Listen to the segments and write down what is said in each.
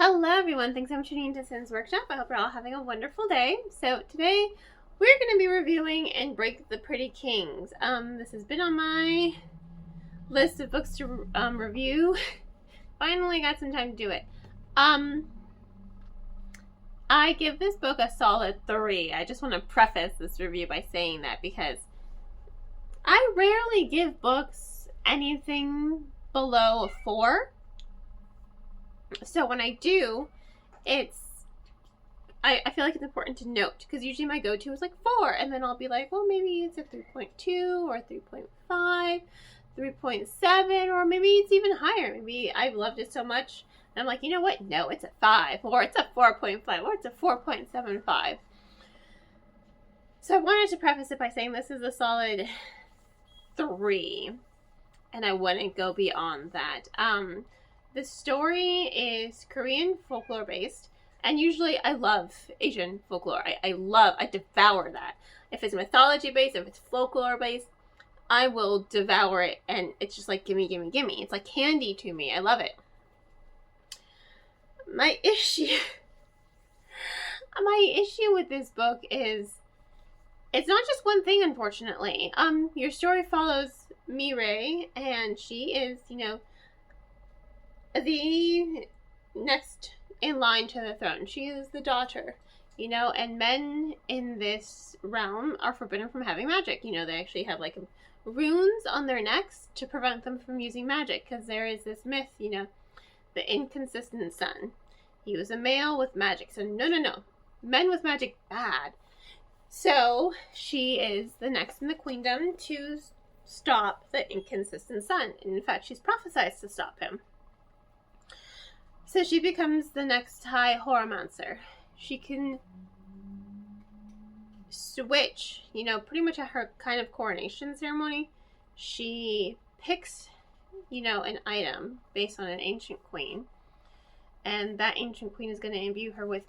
Hello everyone, thanks so much for tuning into Sin's Workshop. I hope you're all having a wonderful day. So today we're going to be reviewing And Break the Pretty Kings. This has been on my list of books to review. Finally got some time to do it. I give this book a solid 3. I just want to preface this review by saying that because I rarely give books anything below a 4. So when I do, I feel like it's important to note, because usually my go-to is like 4, and then I'll be like, well, maybe it's a 3.2 or 3.5, 3.7, or maybe it's even higher. Maybe I've loved it so much, and I'm like, you know what? No, it's a 5, or it's a 4.5, or it's a 4.75. So I wanted to preface it by saying this is a solid 3, and I wouldn't go beyond that. The story is Korean folklore based, and usually I love Asian folklore. I devour that. If it's mythology based, if it's folklore based, I will devour it, and it's just like gimme, gimme, gimme. It's like candy to me. I love it. My issue with this book is it's not just one thing, unfortunately. Your story follows Mirei, and she is, the next in line to the throne. She is the daughter, and men in this realm are forbidden from having magic. They actually have like runes on their necks to prevent them from using magic, because there is this myth, the inconsistent son. He was a male with magic, so no. Men with magic, bad. So she is the next in the queendom to stop the inconsistent son. And in fact, she's prophesied to stop him. So she becomes the next high horomancer. She can switch, pretty much at her kind of coronation ceremony. She picks, an item based on an ancient queen. And that ancient queen is going to imbue her with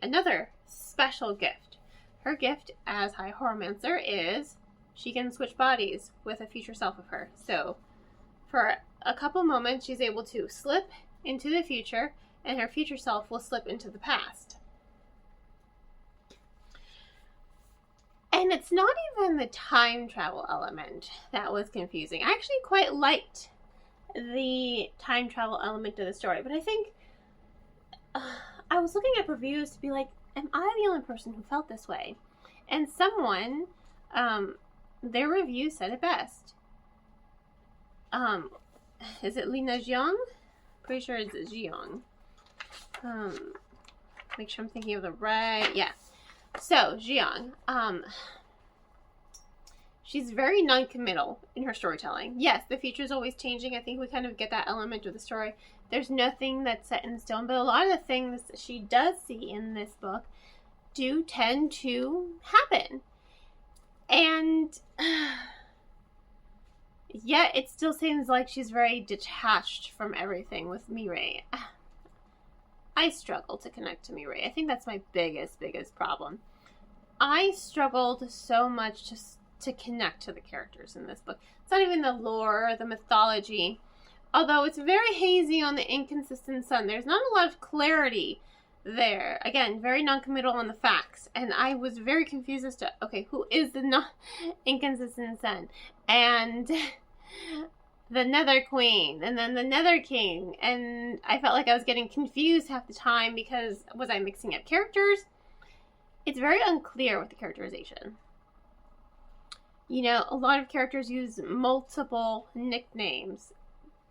another special gift. Her gift as high horomancer is she can switch bodies with a future self of her. So for a couple moments, she's able to slip into the future, and her future self will slip into the past. And it's not even the time travel element that was confusing. I actually quite liked the time travel element of the story, but I think I was looking at reviews to be like, am I the only person who felt this way? And someone, their review said it best. Is it Lina Jiang? Pretty sure it's Jiang. Make sure I'm thinking of the right. Yeah. So Jiang. She's very non-committal in her storytelling. Yes, the future is always changing. I think we kind of get that element of the story. There's nothing that's set in stone, but a lot of the things that she does see in this book do tend to happen. And yet it still seems like she's very detached from everything with Mirei. I struggle to connect to Mirei. I think that's my biggest problem. I struggled so much to connect to the characters in this book. It's not even the lore or the mythology. Although it's very hazy on the inconsistent son. There's not a lot of clarity there. Again, very non-committal on the facts. And I was very confused as to, okay, who is the inconsistent son? And the Nether Queen, and then the Nether King. And I felt like I was getting confused half the time because was I mixing up characters? It's very unclear with the characterization. A lot of characters use multiple nicknames,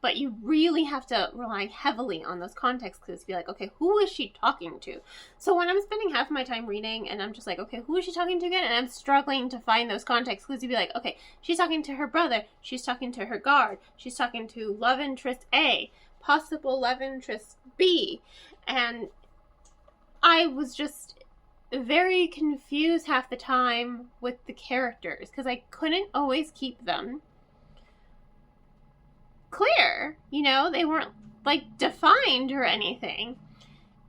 but you really have to rely heavily on those context clues to be like, okay, who is she talking to? So when I'm spending half my time reading and I'm just like, okay, who is she talking to again? And I'm struggling to find those context clues to be like, okay, she's talking to her brother, she's talking to her guard, she's talking to love interest A, possible love interest B. And I was just very confused half the time with the characters because I couldn't always keep them clear. They weren't like defined or anything,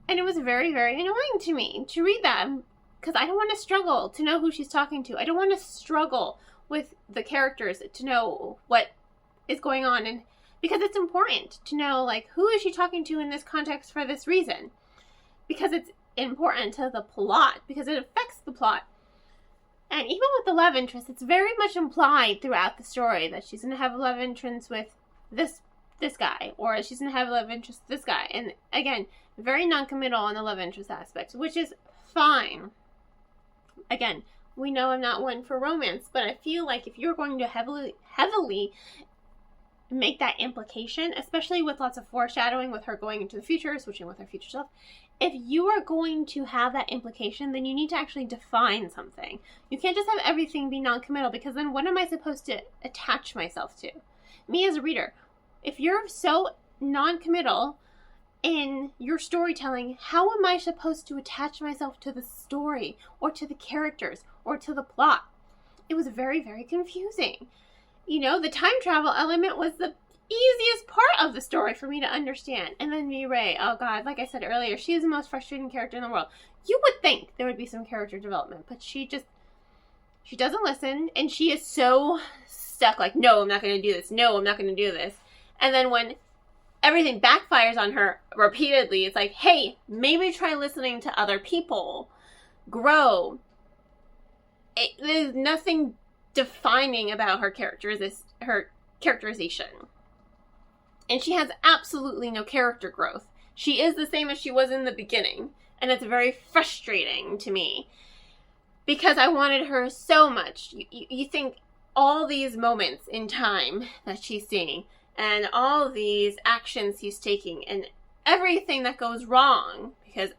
and it was very annoying to me to read them because I don't want to struggle to know who she's talking to. I don't want to struggle with the characters to know what is going on, and because it's important to know, like, who is she talking to in this context for this reason, because it's important to the plot, because it affects the plot. And even with the love interest, it's very much implied throughout the story that she's going to have a love interest with this guy, or she's going to have a love interest with this guy. And again, very non-committal on the love interest aspect, which is fine. Again, we know I'm not one for romance, but I feel like if you're going to heavily make that implication, especially with lots of foreshadowing with her going into the future, switching with her future self, if you are going to have that implication, then you need to actually define something. You can't just have everything be non-committal, because then what am I supposed to attach myself to? Me as a reader, if you're so non-committal in your storytelling, how am I supposed to attach myself to the story, or to the characters, or to the plot? It was very, very confusing. You know, the time travel element was the easiest part of the story for me to understand. And then Mireille, oh god, like I said earlier, she is the most frustrating character in the world. You would think there would be some character development, but she doesn't listen, and she is so stuck, like, no, I'm not going to do this. No, I'm not going to do this. And then when everything backfires on her repeatedly, it's like, hey, maybe try listening to other people. Grow. There's nothing defining about her characterization. And she has absolutely no character growth. She is the same as she was in the beginning. And it's very frustrating to me, because I wanted her so much. You think all these moments in time that she's seeing, and all these actions he's taking, and everything that goes wrong, because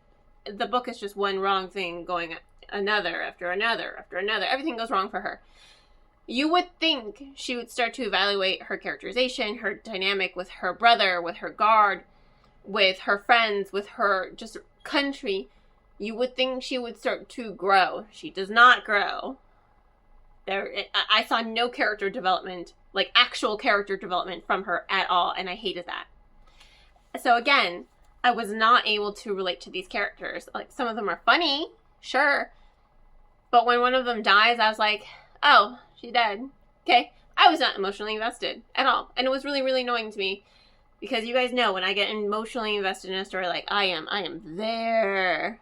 the book is just one wrong thing going another after another after another. Everything goes wrong for her. You would think she would start to evaluate her characterization, her dynamic with her brother, with her guard, with her friends, with her just country. You would think she would start to grow. She does not grow. I saw no character development, like actual character development from her at all, and I hated that. So again, I was not able to relate to these characters. Like, some of them are funny, sure, but when one of them dies, I was like, oh, she's dead. Okay. I was not emotionally invested at all. And it was really, really annoying to me, because you guys know when I get emotionally invested in a story, like I am there.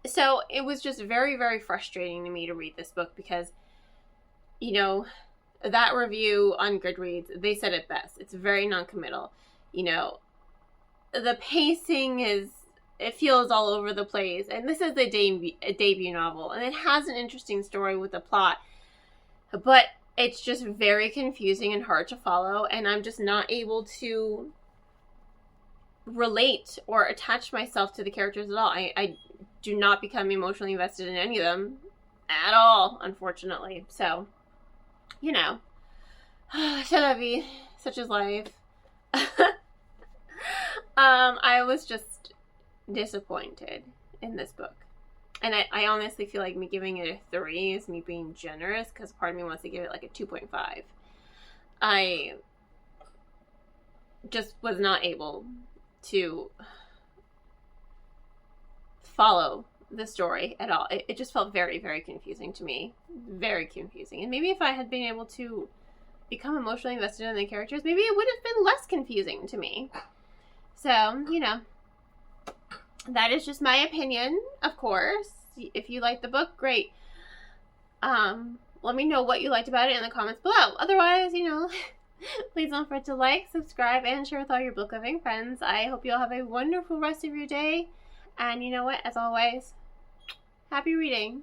So it was just very, very frustrating to me to read this book, because, you know, that review on Goodreads, they said it best. It's very non-committal. You know, the pacing it feels all over the place. And this is a debut novel, and it has an interesting story with a plot, but it's just very confusing and hard to follow, and I'm just not able to relate or attach myself to the characters at all. I do not become emotionally invested in any of them at all, unfortunately. So, you know, c'est la vie, such is life. I was just disappointed in this book. And I honestly feel like me giving it a 3 is me being generous, because part of me wants to give it like a 2.5. I just was not able to follow the story at all. It just felt very, very confusing to me. Very confusing. And maybe if I had been able to become emotionally invested in the characters, maybe it would have been less confusing to me. So, you know, that is just my opinion, of course. If you like the book, great. Let me know what you liked about it in the comments below. Otherwise, you know, please don't forget to like, subscribe, and share with all your book loving friends. I hope you all have a wonderful rest of your day. And you know what? As always, happy reading.